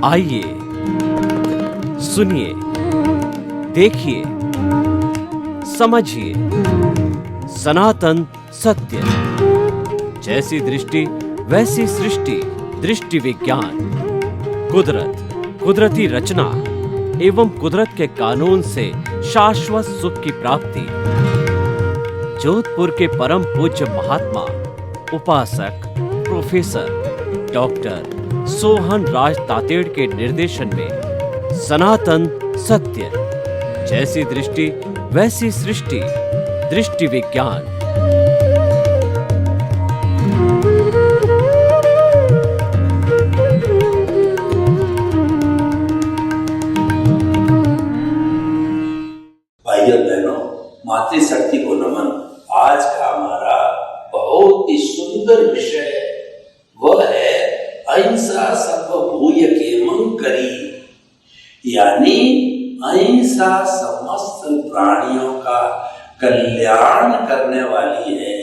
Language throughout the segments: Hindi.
आइए सुनिए, देखिए, समझिए सनातन सत्य। जैसी दृष्टि वैसी सृष्टि, दृष्टि विज्ञान। कुदरत, कुदरती रचना एवं कुदरत के कानून से शाश्वत सुख की प्राप्ति। जोधपुर के परम पूज्य महात्मा उपासक प्रोफेसर डॉक्टर सोहन राज तातेड़ के निर्देशन में सनातन सत्य। जैसी दृष्टि वैसी सृष्टि, दृष्टि विज्ञान। भाइयों बहनों, मातृशक्ति को नमन। आज का हमारा बहुत ही सुंदर विषय वह है अहिंसा सर्वभूय केमं करी, यानी अहिंसा समस्त प्राणियों का कल्याण करने वाली है।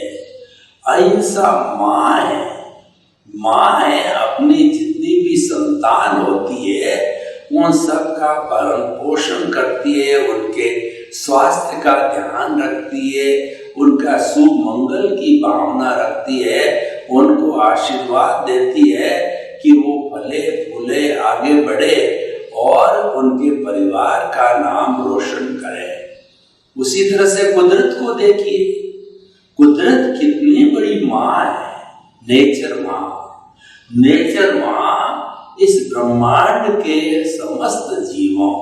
अहिंसा माँ है, माँ है, अपनी जितनी भी संतान होती है उन सब का भरण पोषण करती है, उनके स्वास्थ्य का ध्यान रखती है, उनका शुभ मंगल की भावना रखती है, उनको आशीर्वाद देती है कि वो फले फूले आगे बढ़े और उनके परिवार का नाम रोशन करे। उसी तरह से कुदरत को देखिए, कुदरत कितनी बड़ी माँ है। नेचर माँ, नेचर माँ इस ब्रह्मांड के समस्त जीवों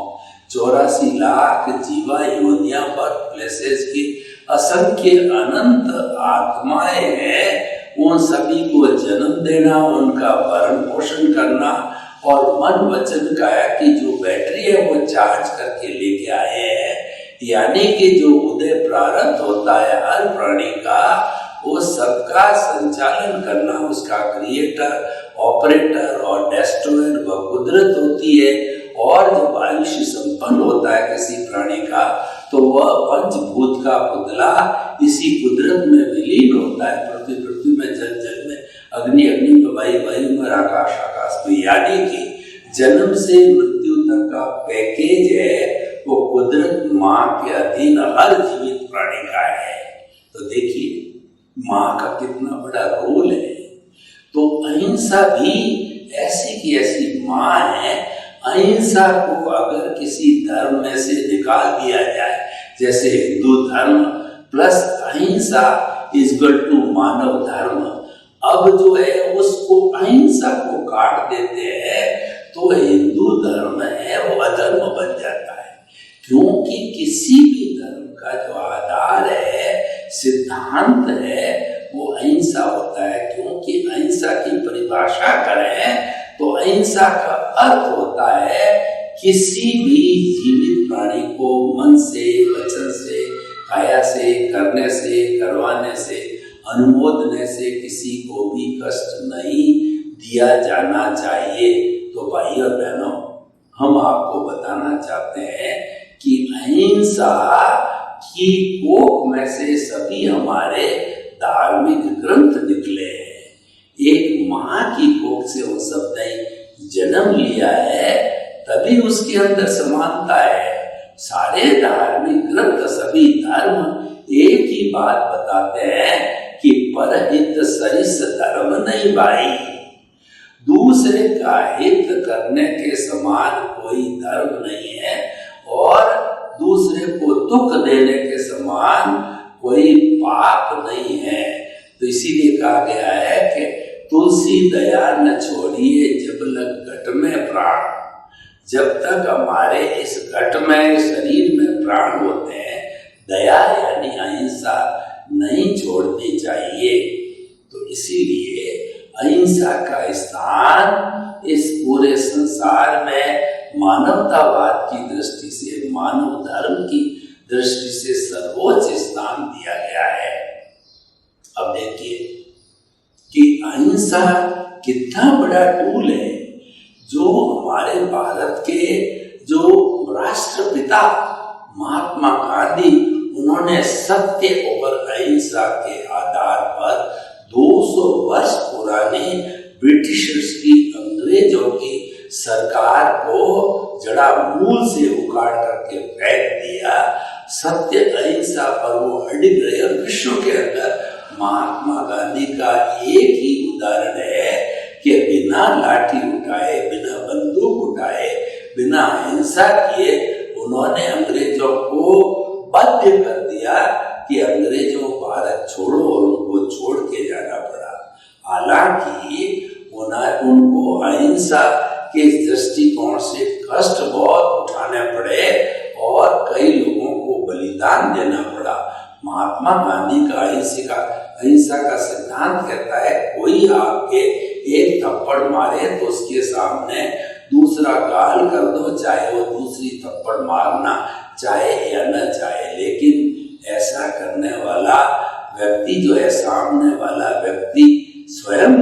84 लाख जीवा योनिया बर्थ प्लेसेस की असंख्य अनंत आत्माएं हैं, उन सभी को जन्म देना, उनका भरण पोषण करना और मन वचन काया की जो बैटरी है वो चार्ज करके लेके आए हैं। यानी कि जो उदय प्रारब्ध होता है हर प्राणी का, वो सबका संचालन करना उसका क्रिएटर, ऑपरेटर और डेस्ट्रॉयर वह कुदरत होती है। और जब आयुष्य संपन्न होता है किसी प्राणी का तो वह पंचभूत का पुतला इसी कुदरत में विलीन होता है। पृथ्वी पृथ्वी में, जल जल में, अग्नि अग्नि में, वायु वायु में, आकाश आकाश में। यानी कि जन्म से मृत्यु तक का पैकेज है वो कुदरत माँ के अधीन हर जीवित प्राणी का है। तो देखिए माँ का कितना बड़ा रोल है। तो अहिंसा भी ऐसी की ऐसी माँ है। अहिंसा को अगर किसी धर्म में से निकाल दिया जाए, जैसे हिंदू धर्म प्लस अहिंसा इक्वल टू मानव धर्म, अब जो है उसको अहिंसा को काट देते हैं तो हिंदू धर्म है वो अधर्म बन जाता है। क्योंकि किसी भी धर्म का जो आधार है, सिद्धांत है, वो अहिंसा होता है। क्योंकि अहिंसा की परिभाषा करें तो अहिंसा का अर्थ होता है किसी भी जीवित प्राणी को मन से, वचन से, काया से, करने से, करवाने से, अनुमोदने से किसी को भी कष्ट नहीं दिया जाना चाहिए। तो भाई और बहनों, हम आपको बताना चाहते हैं कि अहिंसा की कोख में से सभी हमारे धार्मिक ग्रंथ निकले हैं। एक माँ की कोख से वो सब ने जन्म लिया है, तभी उसके अंदर समानता है। सारे धार्मिक ग्रंथ, सभी धर्म एक ही बात बताते हैं कि परहित सरिस धर्म नहीं भाई। दूसरे का हित करने के समान कोई धर्म नहीं है और दूसरे को दुख देने के समान कोई पाप नहीं है। तो इसीलिए कहा गया है कि तुलसी दया न छोड़िए जब लग घट में प्राण। जब तक हमारे इस घट में, शरीर में प्राण होते हैं, दया यानी अहिंसा नहीं छोड़नी चाहिए। तो इसीलिए अहिंसा का स्थान इस पूरे संसार में मानवतावाद की दृष्टि से, मानव धर्म की दृष्टि से सर्वोच्च स्थान दिया गया है। अब देखिए कि अहिंसा कितना बड़ा टूल है जो हमारे भारत के जो राष्ट्रपिता महात्मा गांधी, उन्होंने सत्य और अहिंसा के आधार पर 200 वर्ष पुरानी ब्रिटिशर्स की, अंग्रेजों की सरकार को जड़ा मूल से उखाड़ करके फेंक दिया। सत्य अहिंसा पर वो अडिग रहे। और विश्व के अंदर महात्मा गांधी का एक ही उदाहरण है कि बिना लाठी उठाए, बिना बंदूक उठाए, बिना हिंसा किए उन्होंने अंग्रेजों को बाध्य कर दिया कि अंग्रेजों भारत छोड़ो, और उनको छोड़ के जाना पड़ा। हालांकि उनको अहिंसा के दृष्टिकोण से कष्ट बहुत उठाने पड़े और कई लोगों को बलिदान देना पड़ा। महात्मा गांधी का अहिंसा का सिद्धांत कहता है, कोई आपके एक थप्पड़ मारे तो उसके सामने दूसरा गाल कर दो, चाहे वो दूसरी थप्पड़ मारना चाहे या न चाहे। लेकिन ऐसा करने वाला व्यक्ति जो है, सामने वाला व्यक्ति स्वयं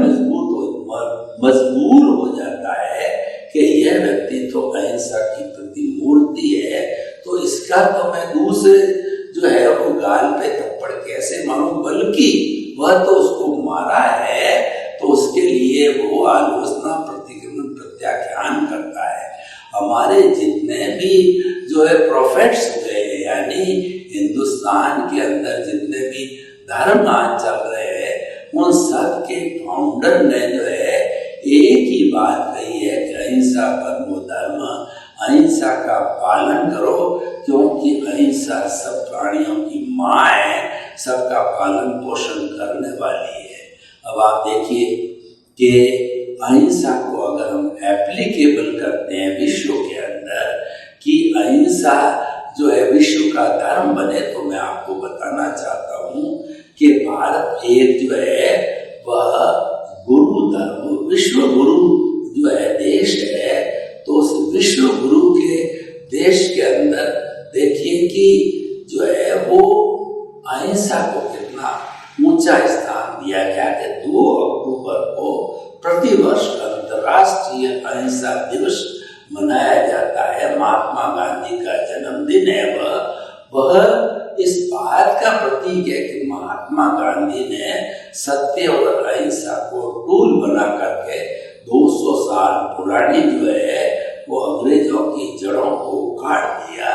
मजबूर हो जाता है कि यह व्यक्ति तो अहिंसा की प्रतिमूर्ति है, तो इसका तो मैं दूसरे जो है वो गाल पे थप्पड़ कैसे मारूं, बल्कि वह तो उसको मारा है तो उसके लिए वो आलोचना, प्रतिक्रमण, प्रत्याख्यान करता है। हमारे जितने भी जो है प्रोफेट्स हुए, यानी हिंदुस्तान के अंदर जितने भी धर्म आज चल रहे हैं, उन सब के फाउंडर ने जो है एक ही बात कही है कि अहिंसा परमो धर्म, अहिंसा का पालन करो, क्योंकि अहिंसा सब प्राणियों की माँ है, सबका पालन पोषण करने वाली है। अब आप देखिए कि अहिंसा को अगर हम एप्लीकेबल करते हैं विश्व के अंदर कि अहिंसा जो है विश्व का धर्म बने, तो मैं आपको बताना चाहता हूँ कि भारत एक जो है वह गुरु धर्म, विश्व गुरु जो है देश है। तो उस विश्व गुरु के देश के अंदर देखिए कि जो है वो अहिंसा को कितना ऊंचा स्थान दिया गया कि 2 अक्टूबर को प्रतिवर्ष अंतर्राष्ट्रीय अहिंसा दिवस मनाया जाता है। महात्मा गांधी का जन्मदिन है वह इस बात का प्रतीक है कि महात्मा गांधी ने सत्य और अहिंसा को टूल बना करके 200 साल पुरानी जो है वो अंग्रेजों की जड़ों को उखाड़ दिया।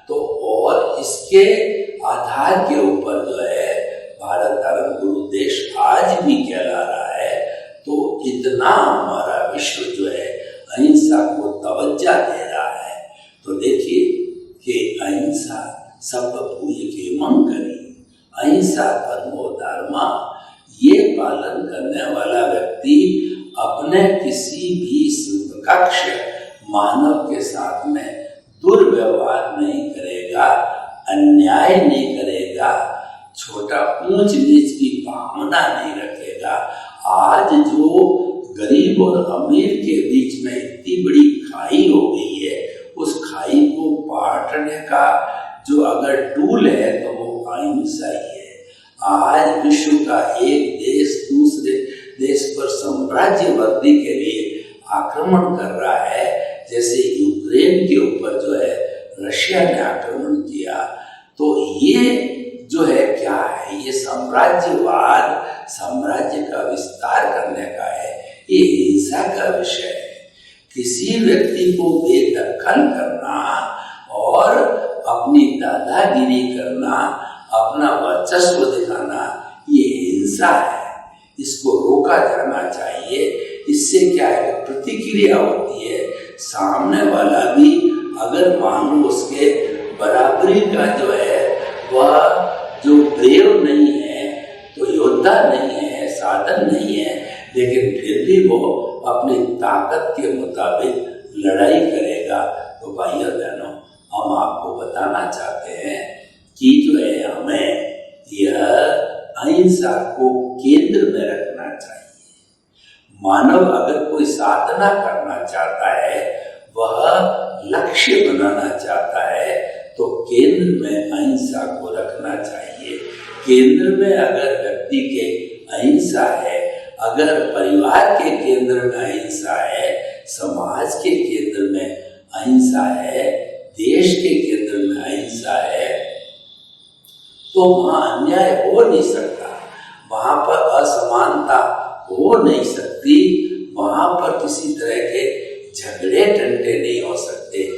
तो और इसके आधार के ऊपर जो है भारत धर्म गुरु देश आज भी कहला रहा है। तो इतना हमारा विश्व जो है अहिंसा को तवज्जो दे रहा है। तो देखिए कि अहिंसा सब भूयिकेमं करी, अहिंसा परमो धर्म, ये पालन करने वाला व्यक्ति अपने किसी भी समकक्ष मानव के साथ में दुर्व्यवहार नहीं करेगा, अन्याय नहीं करेगा, छोटा ऊंच नीच की भावना नहीं रखेगा। आज जो गरीब और अमीर के बीच में इतनी बड़ी खाई हो गई है, उस खाई को बांटने का जो अगर टूल है तो वो अहिंसा ही है। आज विश्व का एक देश दूसरे देश पर साम्राज्यवादी के लिए आक्रमण कर रहा है, जैसे यूक्रेन के ऊपर जो है रशिया ने आक्रमण किया। तो ये जो है क्या है, ये साम्राज्यवाद, साम्राज्य का विस्तार करने का है, ये हिंसा का विषय है। किसी व्यक्ति को बेदखल करना और अपनी दादागिरी करना, अपना वर्चस्व दिखाना, ये हिंसा है। इसको रोका जाना चाहिए। इससे क्या है, प्रतिक्रिया होती है। सामने वाला भी अगर मान लो उसके बराबरी का जो है वह जो ब्रेव नहीं है, तो योद्धा नहीं है, साधन नहीं है, लेकिन फिर भी वो अपनी ताकत के मुताबिक लड़ाई करेगा। तो भाइयों बहनों, हम आपको बताना चाहते हैं कि जो है हमें यह अहिंसा को केंद्र में रखना चाहिए। मानव अगर कोई साधना करना चाहता है, वह लक्ष्य बनाना चाहता है, तो केंद्र में अहिंसा को रखना चाहिए। केंद्र में अगर व्यक्ति के अहिंसा है, अगर परिवार के केंद्र में अहिंसा है, समाज के केंद्र में अहिंसा है, देश के केंद्र में अहिंसा है, तो वहां अन्याय हो नहीं सकता, वहां पर असमानता हो नहीं सकती, वहां पर किसी तरह के झगड़े टंटे नहीं हो सकते।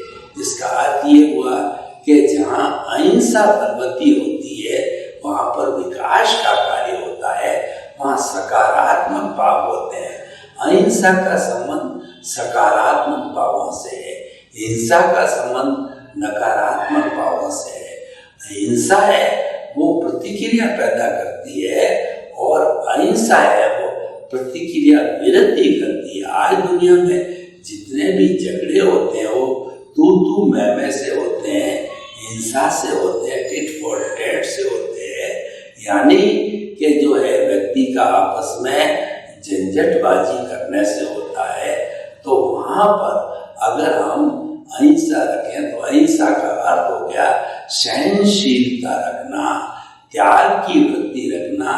इसका अर्थ ये हुआ कि जहाँ अहिंसा बलवती होती है वहाँ पर विकास का कार्य होता है, वहाँ सकारात्मक भाव होते हैं। अहिंसा का संबंध सकारात्मक भावों से है, हिंसा का संबंध नकारात्मक भावों से है। हिंसा है वो प्रतिक्रिया पैदा करती है और अहिंसा है वो प्रतिक्रिया विरति करती है। आज दुनिया में जितने भी झगड़े होते हैं वो तू मैं से होते हैं, हिंसा से होते हैं, टिट फॉर टैट से होते हैं, यानी कि जो है व्यक्ति का आपस में झंझटबाजी करने से होता है। तो वहाँ पर अगर हम अहिंसा रखें तो अहिंसा का अर्थ हो गया सहनशीलता रखना, त्याग की वृत्ति रखना,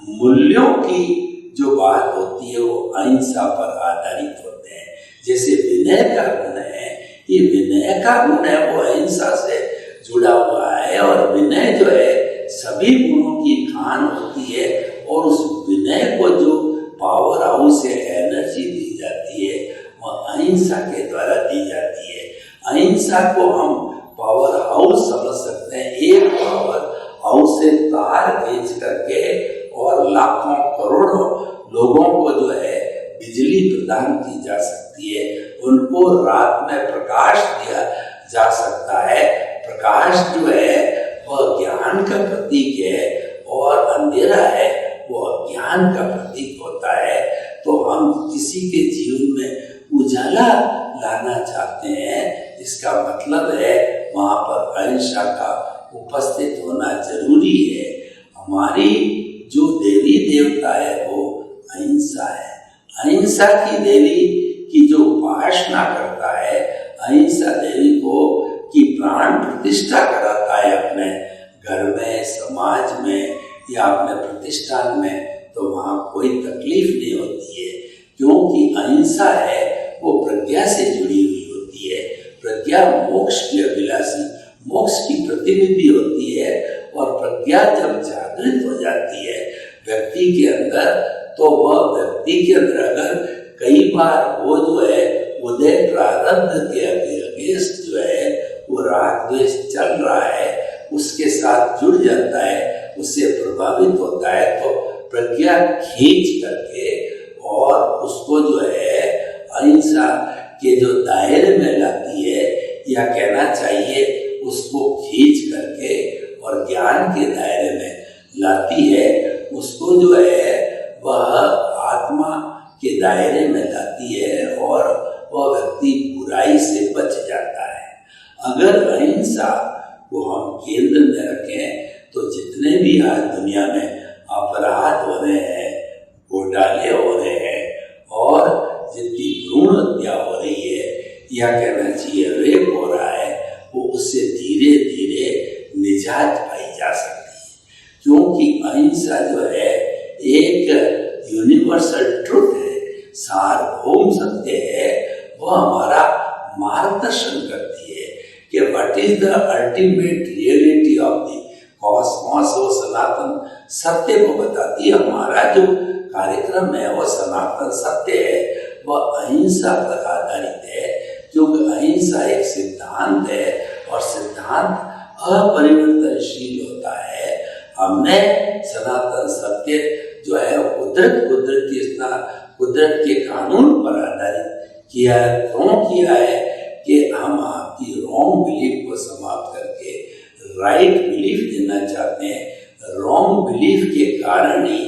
मूल्यों की जो बात होती है वो अहिंसा पर आधारित होते हैं। जैसे विनय का गुण है, ये विनय का गुण है वो अहिंसा से जुड़ा हुआ है और विनय जो है सभी गुणों की खान होती है और उस विनय को जो पावर हाउस से एनर्जी दी जाती है वह अहिंसा के द्वारा दी जाती है। अहिंसा को हम पावर हाउस समझ सकते हैं। एक पावर हाउस से तार खींच करके और लाखों करोड़ों लोगों को जो है बिजली प्रदान की जा सकती है, उनको रात में प्रकाश दिया जा सकता है। प्रकाश जो है वह ज्ञान का प्रतीक है और अंधेरा है वो अज्ञान का प्रतीक होता है। तो हम किसी के जीवन में उजाला लाना चाहते हैं, इसका मतलब है वहाँ पर अहिंसा का उपस्थित होना जरूरी है। हमारी जो देवी देवता है वो अहिंसा है। अहिंसा की देवी की जो उपासना करता है, अहिंसा देवी को की प्राण प्रतिष्ठा कराता है अपने घर में, समाज में या अपने प्रतिष्ठान में, तो वहाँ कोई तकलीफ नहीं होती है, क्योंकि अहिंसा है वो प्रज्ञा से जुड़ी हुई होती है। प्रज्ञा मोक्ष की अभिलाषी, मोक्ष की प्रतिनिधि होती है और प्रज्ञा जब जागृत हो जाती है व्यक्ति के अंदर, तो वह व्यक्ति के अंदर अगर कई बार वो जो है उदय प्रारब्ध के अगेंस्ट जो है वो राग द्वेष चल रहा है, उसके साथ जुड़ जाता है, उससे प्रभावित होता है, तो प्रज्ञा खींच करके और उसको जो है अहिंसा के जो दायरे में लाती है, या कहना चाहिए उसको खींच करके और ज्ञान के दायरे में लाती है। उसको जो है वह आत्मा के दायरे में लाती है और वह व्यक्ति बुराई से बच जाता है। अगर अहिंसा को हम केंद्र में रखें तो जितने भी आज दुनिया में अपराध हो रहे हैं, घोटाले हो रहे हैं और जितनी भ्रूण हत्या हो रही है या कहना चाहिए रेप हो रहा है, वो उससे धीरे धीरे निजात पाई जा सकती है। क्योंकि अहिंसा जो है एक यूनिवर्सल ट्रुथ है, सार्वभौम सत्य है, वह हमारा मार्गदर्शन करती है कि what is the ultimate reality of the Cosmos. वो सनातन सत्य को बताती है। हमारा जो कार्यक्रम है वो सनातन सत्य है, वह अहिंसा पर आधारित है, क्योंकि अहिंसा एक सिद्धांत है और सिद्धांत अपरिवर्तनशील होता है। हमने सनातन सत्य जो है कुदरत के कानून पर आधारित किया है। क्यों किया है कि हम आपकी रॉन्ग बिलीफ को समाप्त करके राइट बिलीफ देना चाहते हैं। रॉन्ग बिलीफ के कारण ही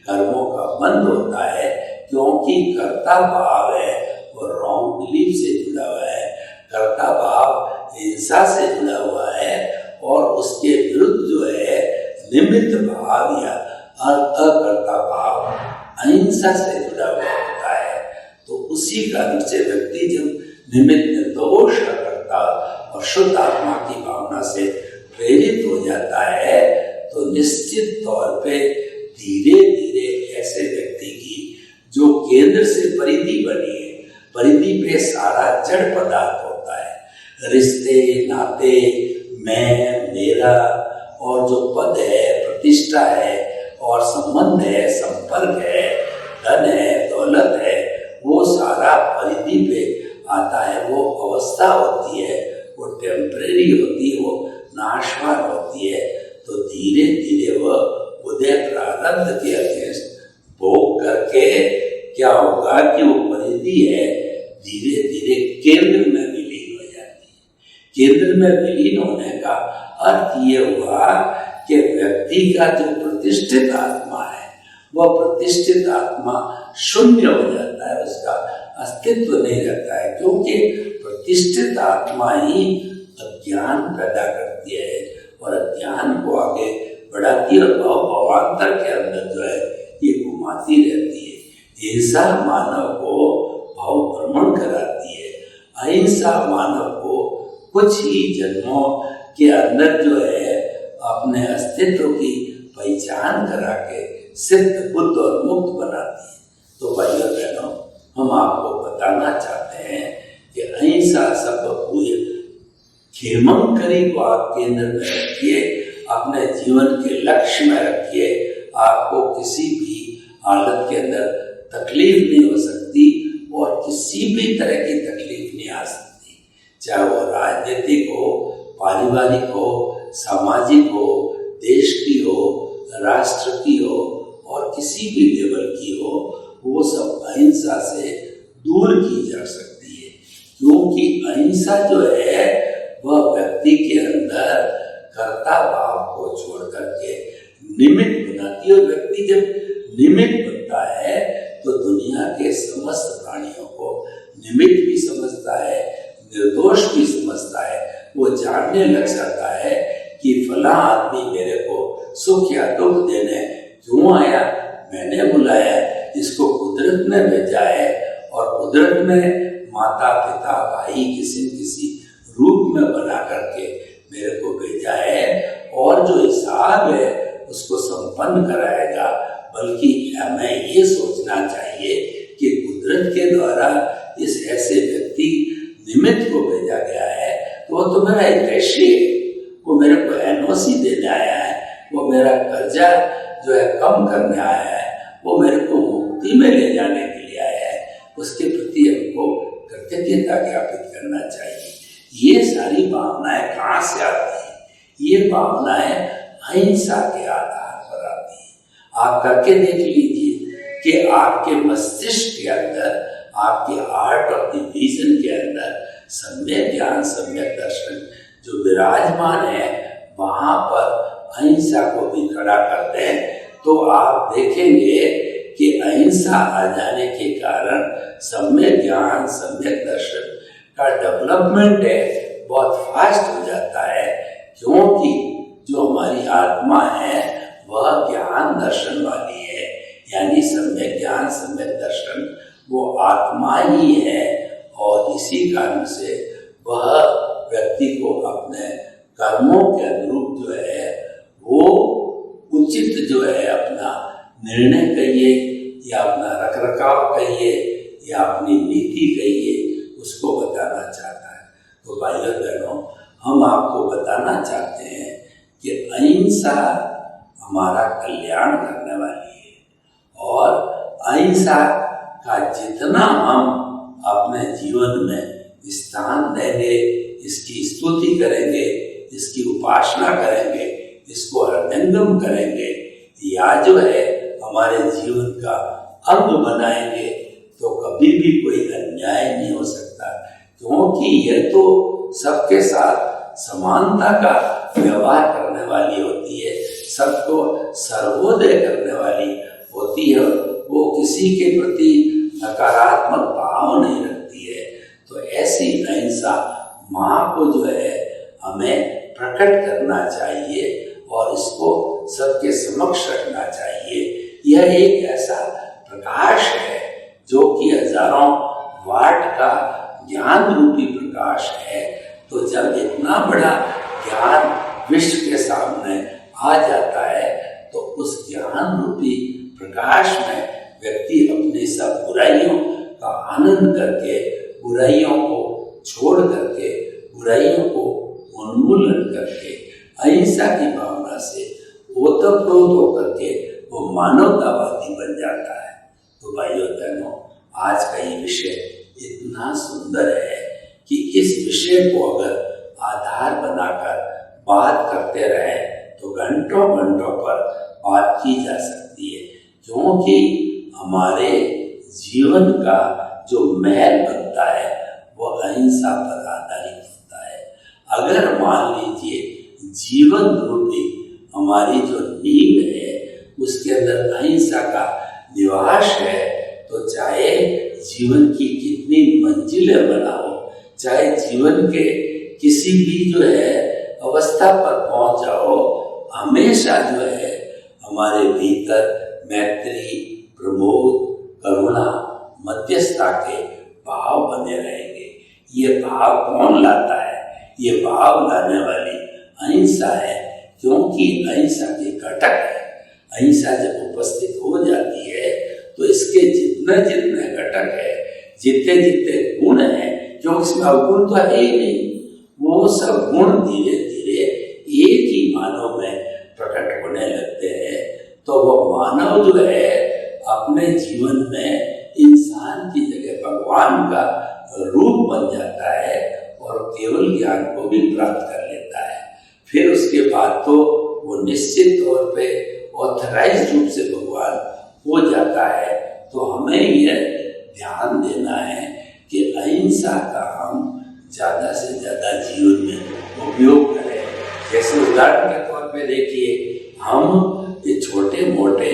कर्मों का बंध होता है, क्योंकि कर्ता भाव है वो रॉन्ग बिलीफ से जुड़ा हुआ है। कर्ता भाव हिंसा से जुड़ा हुआ है और उसके विरुद्ध जो है निमित्त भाव या अकर्ता भाव अहिंसा से जुड़ा हुआ होता है। तो उसी कारण से व्यक्ति जब निमित्त निर्दोष करता और शुद्ध आत्मा की भावना से प्रेरित हो जाता है, तो निश्चित तौर पे धीरे धीरे ऐसे व्यक्ति की जो केंद्र से परिधि बनी है, परिधि पे सारा जड़ पदार्थ होता है, रिश्ते नाते, मैं मेरा और जो पद है, प्रतिष्ठा है और संबंध है, संपर्क है, धन है, दौलत है, वो सारा परिधि पे आता है वो अवस्था होती है, वो टेम्परेरी होती है, वो नाशवान होती है। तो धीरे धीरे वह उदय प्रारब्ध के अगेंस्ट भोग करके क्या होगा कि वो परिधि है धीरे धीरे केंद्र में विलीन हो जाती है। केंद्र में विलीन होने का अर्थ ये हुआ कि व्यक्ति का जो प्रतिष्ठित आत्मा है वह प्रतिष्ठित आत्मा शून्य हो जाता है, उसका अस्तित्व नहीं रहता है, क्योंकि प्रतिष्ठित आत्मा ही अज्ञान पैदा करती है और अज्ञान को आगे बढ़ाती है और भावांतर के अंदर जो है ये घुमाती रहती है। हिंसा मानव को भाव भ्रमण कराती है, अहिंसा मानव को कुछ ही जन्मों के अंदर जो है अपने अस्तित्व की पहचान करा के सिद्ध बुद्ध और मुक्त बनाती है। तो भाइयों बहनों, हम आपको बताना चाहते हैं कि अहिंसा सर्वभूय खेमंकरी को आप केंद्र में रखिए, अपने जीवन के लक्ष्य में रखिए। आपको किसी भी हालत के अंदर तकलीफ नहीं हो सकती और किसी भी तरह की तकलीफ नहीं आ सकती, चाहे वो राजनीतिक हो, पारिवारिक हो, सामाजिक हो, देश की हो, राष्ट्र की हो और किसी भी लेवल की हो, वो सब अहिंसा से दूर की जा सकती है। क्योंकि अहिंसा जो है वह व्यक्ति के अंदर कर्ता भाव को छोड़ करके निमित्त बनाती है और व्यक्ति जब निमित्त बनता है तो दुनिया के समस्त प्राणियों को निमित्त भी समझता है, निर्दोष भी समझता है। वो जानने लग जाता है कि फला आदमी मेरे को सुख या दुख देने क्यों आया, मैंने बुलाया, इसको कुदरत ने भेजा है और कुदरत ने माता पिता भाई किसी न किसी रूप में बना करके मेरे को भेजा है और जो हिसाब है उसको संपन्न कराएगा। बल्कि हमें ये सोचना चाहिए कि कुदरत के द्वारा इस ऐसे व्यक्ति निमित्त को भेजा गया है तो वो तो मेरा हितैषी है, वो मेरे को एनओसी देने आया है, वो मेरा कर्जा जो है कम करने आया है, वो मेरे को मुक्ति में ले जाने के लिए आया है। उसके प्रति हमको कृतज्ञता ज्ञापित करना चाहिए। ये सारी भावनाएं कहाँ से आती है? ये भावनाएं अहिंसा के आधार पर आती है। आप करके देख लीजिए कि आपके मस्तिष्क के अंदर, आपके आर्ट ऑफ द विजन के अंदर सम्यक ज्ञान, सम्यक दर्शन जो विराजमान है, वहां पर अहिंसा को भी खड़ा करते हैं तो आप देखेंगे कि अहिंसा आ जाने के कारण सम्यक ज्ञान, सम्यक दर्शन का डेवलपमेंट है बहुत फास्ट हो जाता है। क्योंकि जो हमारी आत्मा है वह ज्ञान दर्शन वाली है, यानी सम्यक ज्ञान, सम्यक दर्शन वो आत्मा ही है और इसी कारण से वह व्यक्ति को अपने कर्मों के अनुरूप जो है वो उचित जो है अपना निर्णय कहिए या अपना रखरखाव कहिए या अपनी नीति कहिए, उसको बताना चाहता है। तो भाइयों बहनों, हम आपको बताना चाहते हैं कि अहिंसा हमारा कल्याण करने वाली है और अहिंसा का जितना हम अपने जीवन में स्थान देंगे, इसकी स्तुति करेंगे, इसकी उपासना करेंगे, इसको हृदयंगम करेंगे या जो है हमारे जीवन का अंग बनाएंगे तो कभी भी कोई अन्याय नहीं हो सकता। क्योंकि यह तो सबके साथ समानता का व्यवहार करने वाली होती है, सबको सर्वोदय करने वाली होती है, वो किसी के प्रति नकारात्मक भाव नहीं रखती है। तो ऐसी अहिंसा माँ को जो है हमें प्रकट करना चाहिए और इसको सबके समक्ष रखना चाहिए। यह एक ऐसा प्रकाश है जो कि हजारों वाट का ज्ञान रूपी प्रकाश है। तो जब इतना बड़ा ज्ञान विश्व के सामने आ जाता है तो उस ज्ञान रूपी प्रकाश में व्यक्ति अपनी सब बुराइयों का आनंद करके, बुराइयों को छोड़ करके, बुराइयों को उन्मूलन करके अहिंसा की भावना से ओतप्रोत होकर के वो मानवतावादी बन जाता है। तो भाइयों बहनों, आज का ये विषय इतना सुंदर है कि इस विषय को अगर आधार बनाकर बात करते रहे तो घंटों घंटों पर बात की जा सकती है, क्योंकि हमारे जीवन का जो महल बनता है वो अहिंसा पर आधारित होता है। अगर मान लीजिए जीवन रूपी हमारी जो नींव है उसके अंदर अहिंसा का निवास है, तो चाहे जीवन की कितनी मंजिलें बनाओ, चाहे जीवन के किसी भी जो है अवस्था पर पहुंच जाओ, हमेशा जो है हमारे भीतर मैत्री, प्रमोद, करुणा, मध्यस्थता के भाव बने रहेंगे। ये भाव कौन लाता है? ये भाव लाने वाली अहिंसा है, क्योंकि अहिंसा के घटक है। अहिंसा जब उपस्थित हो जाती है तो इसके जितने जितने घटक है, जितने जितने गुण हैं, क्योंकि इसमें अवगुण तो है ही नहीं, वो सब गुण धीरे धीरे एक ही मानव में प्रकट होने लगते हैं। तो वो मानव जो है अपने जीवन में इंसान की जगह भगवान का रूप बन जाता है और केवल ज्ञान को भी प्राप्त कर लेता है। फिर उसके बाद तो वो निश्चित तौर पे ऑथराइज्ड रूप से भगवान हो जाता है। तो हमें यह ध्यान देना है कि अहिंसा का हम ज़्यादा से ज़्यादा जीवन में उपयोग करें। जैसे उदाहरण के तौर पे देखिए, हम ये छोटे मोटे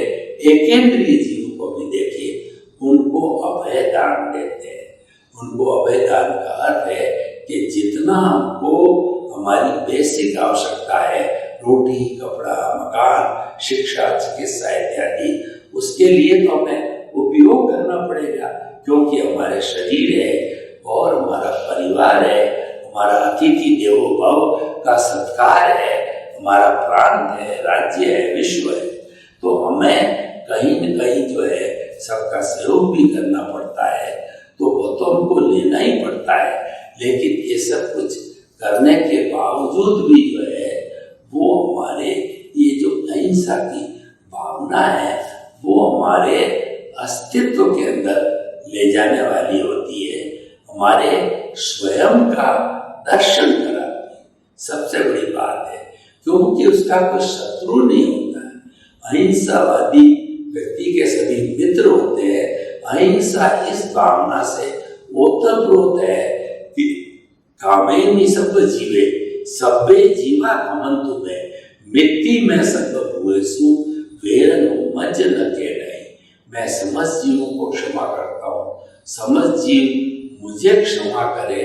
एकेंद्रीय जीव को भी देखिए, उनको अभय दान देते हैं। उनको अभय दान का अर्थ है कि जितना हमको हमारी बेसिक आवश्यकता है, रोटी, कपड़ा, मकान, शिक्षा, चिकित्सा इत्यादि, उसके लिए तो हमें उपयोग करना पड़ेगा, क्योंकि हमारे शरीर है और हमारा परिवार है, हमारा अतिथि देवो भव का सत्कार है, हमारा प्रांत है, राज्य है, विश्व है। तो हमें कहीं न कहीं जो है सबका सहयोग भी करना पड़ता है, तो वो तो हमको लेना ही पड़ता है। लेकिन ये सब कुछ करने के बावजूद भी जो है वो हमारे ये जो अहिंसा की भावना है वो हमारे अस्तित्व के अंदर ले जाने वाली होती है, हमारे स्वयं का दर्शन कराती है। सबसे बड़ी बात है, क्योंकि उसका कोई शत्रु नहीं होता है। अहिंसावादी व्यक्ति के सभी मित्र होते हैं। अहिंसा इस भावना से ओतप्रोत है कि कामेनि सब्ब जीवे सब्बे जीवा घमंतु में मिट्टी में सब्ब भूयसु वेरन मज्ज न केड़ै। मैं समस्त जीवों को क्षमा करता हूँ, समस्त जीव मुझे क्षमा करे,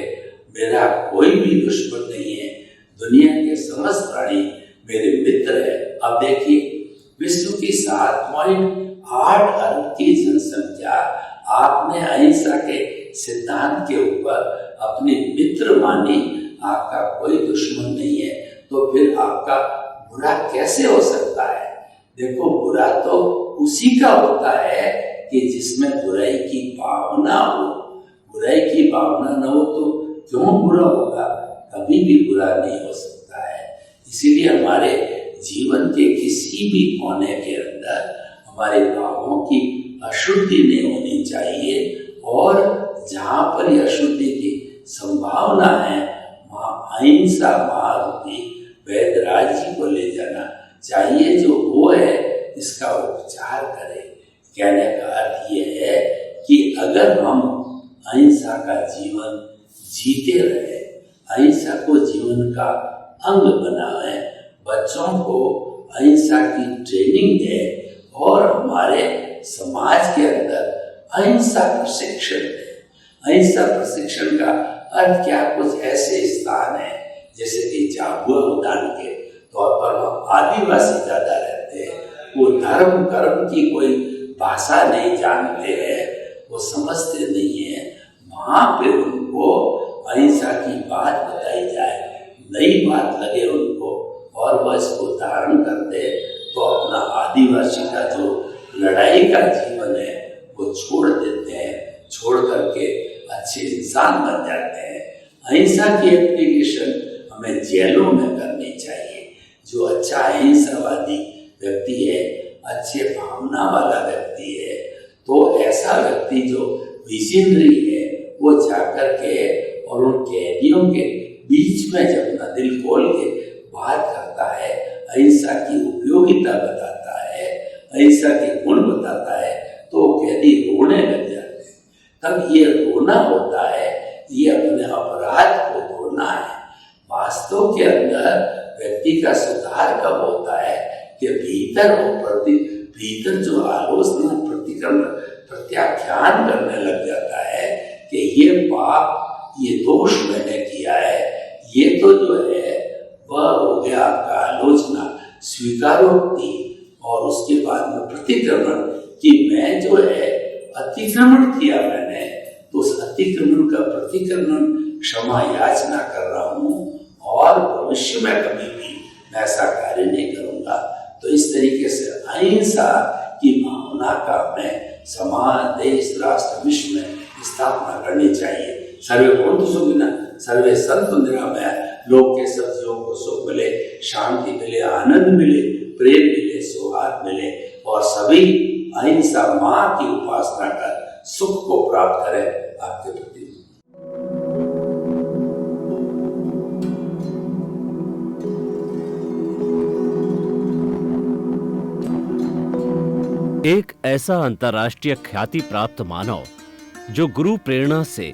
मेरा कोई भी दुश्मन नहीं है, दुनिया के समस्त प्राणी मेरे मित्र है। अब देखिए, विश्व की 7.8 अरब की जनसंख्या आपने अहिंसा के सिद्धांत के ऊपर अपने मित्र मानी, आपका कोई दुश्मन नहीं है, तो फिर आपका बुरा कैसे हो सकता है? देखो, बुरा तो उसी का होता है कि जिसमें बुराई की भावना हो। बुराई की भावना न हो तो क्यों बुरा होगा? कभी भी बुरा नहीं हो सकता है। इसीलिए हमारे जीवन के किसी भी कोने के अंदर हमारे भावों की अशुद्धि नहीं होनी चाहिए, और जहाँ पर यह अशुद्धि की संभावना है वहाँ अहिंसा महारूपी वैदराज जी को ले जाना चाहिए, जो वो है इसका उपचार करे। कहने का अर्थ ये है कि अगर हम अहिंसा का जीवन जीते रहे, अहिंसा को जीवन का अंग बनाए, बच्चों को अहिंसा की ट्रेनिंग दें और हमारे समाज के अंदर अहिंसा प्रशिक्षण दें। अहिंसा प्रशिक्षण का अर्थ क्या? कुछ ऐसे स्थान है जैसे कि झाबुआ उद्यान के तौर पर हम आदिवासी ज़्यादा रहते हैं, वो धर्म कर्म की कोई भाषा नहीं जानते हैं, वो समझते नहीं है। वहाँ पे उनको अहिंसा की बात बताई जाए, नई बात लगे उनको, और वह इसको धारण कर दे, तो अपना आदिवासी का जो लड़ाई का जीवन है वो छोड़ देते हैं, छोड़ करके अच्छे इंसान बन जाते हैं। अहिंसा की एप्लीकेशन हमें जेलों में करनी चाहिए। जो अच्छा अहिंसावादी व्यक्ति है, अच्छे भावना वाला व्यक्ति है, तो ऐसा व्यक्ति जो विजनरी है वो जाकर के और उन कैदियों के बीच में जब अपना दिल खोल के बात करता है, अहिंसा की उपयोगिता बताता है, अहिंसा के गुण बताता है, तो कैदी रोने लग जाते हैं। तब ये रोना होता है, ये अपने अपराध को धोना है। वास्तव के अंदर व्यक्ति का सुधार कब होता है कि भीतर जो आलोचना प्रतिक्रमण प्रत्याख्यान करने लग जाता है कि ये पाप, ये दोष मैंने किया है, ये तो जो है वह हो गया आपका आलोचना, स्वीकारोक्ति, और उसके बाद में प्रतिक्रमण कि मैं जो है अतिक्रमण किया मैंने, तो उस अतिक्रमण का प्रतिक्रमण क्षमा याचना कर रहा हूँ और भविष्य में कभी भी मैं ऐसा कार्य नहीं करूँगा। तो इस तरीके से अहिंसा की भावना का हमें समाज, देश, राष्ट्र, विश्व में स्थापना करनी चाहिए। सर्वे भवन्तु सुखिनः, सर्वे सन्तु निरामयाः। लोग के सब जीवों को सुख मिले, शांति मिले, आनंद मिले, प्रेम मिले, सौहार्द मिले, और सभी अहिंसा माँ की उपासना कर सुख को प्राप्त करें। आपके प्रति एक ऐसा अंतर्राष्ट्रीय ख्याति प्राप्त मानव जो गुरु प्रेरणा से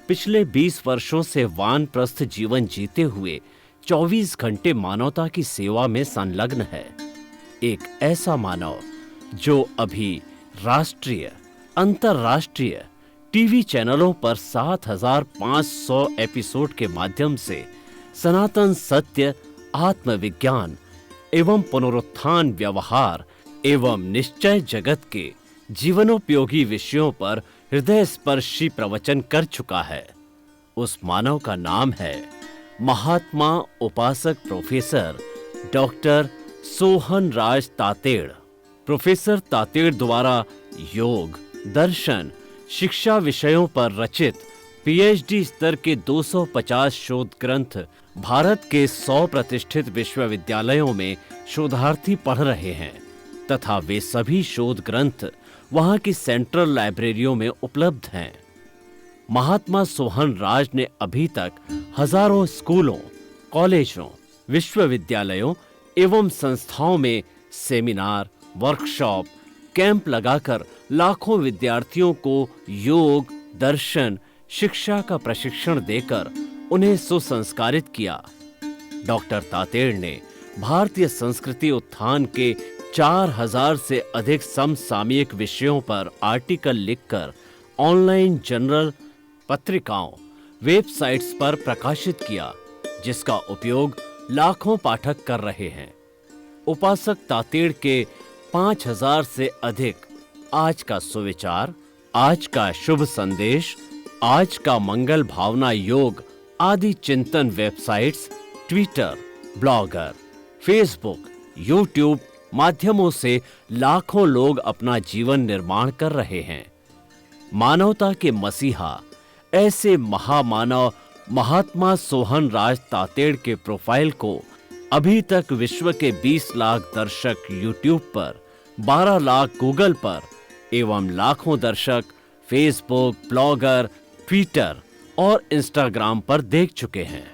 पिछले 20 वर्षों से वानप्रस्थ जीवन जीते हुए 24 घंटे मानवता की सेवा में संलग्न है। एक ऐसा मानव जो अभी राष्ट्रीय, अंतर्राष्ट्रीय टीवी चैनलों पर 7,500 एपिसोड के माध्यम से सनातन सत्य, आत्मविज्ञान एवं पुनरुत्थान, व्यवहार एवं निश्चय जगत के जीवनोपयोगी विषयों पर हृदय स्पर्शी प्रवचन कर चुका है। उस मानव का नाम है महात्मा उपासक प्रोफेसर डॉक्टर सोहन राज तातेड़। प्रोफेसर तातेड़ द्वारा योग, दर्शन, शिक्षा विषयों पर रचित पीएचडी स्तर के 250 शोध ग्रंथ भारत के 100 प्रतिष्ठित विश्वविद्यालयों में शोधार्थी पढ़ रहे हैं तथा वे सभी शोध ग्रंथ वहां की सेंट्रल लाइब्रेरियों में उपलब्ध हैं। महात्मा सोहन राज ने अभी तक हजारों स्कूलों, कॉलेजों, विश्वविद्यालयों एवं संस्थाओं में सेमिनार, वर्कशॉप, कैंप लगाकर लाखों विद्यार्थियों को योग, दर्शन, शिक्षा का प्रशिक्षण देकर उन्हें सुसंस्कारित किया। डॉक्टर तातेड़ ने भारतीय संस्कृति उत्थान के 4000 से अधिक समसामयिक विषयों पर आर्टिकल लिखकर ऑनलाइन जर्नल, पत्रिकाओं, वेबसाइट्स पर प्रकाशित किया, जिसका उपयोग लाखों पाठक कर रहे हैं। उपासक तातेड़ के 5000 से अधिक आज का सुविचार, आज का शुभ संदेश, आज का मंगल भावना योग आदि चिंतन websites, Twitter, blogger, Facebook, YouTube माध्यमों से लाखों लोग अपना जीवन निर्माण कर रहे हैं। मानवता के मसीहा ऐसे महामानव महात्मा सोहन राज तातेड़ के प्रोफाइल को अभी तक विश्व के 20 लाख दर्शक यूट्यूब पर, 12 लाख गूगल पर एवं लाखों दर्शक फेसबुक, ब्लॉगर, ट्विटर और इंस्टाग्राम पर देख चुके हैं।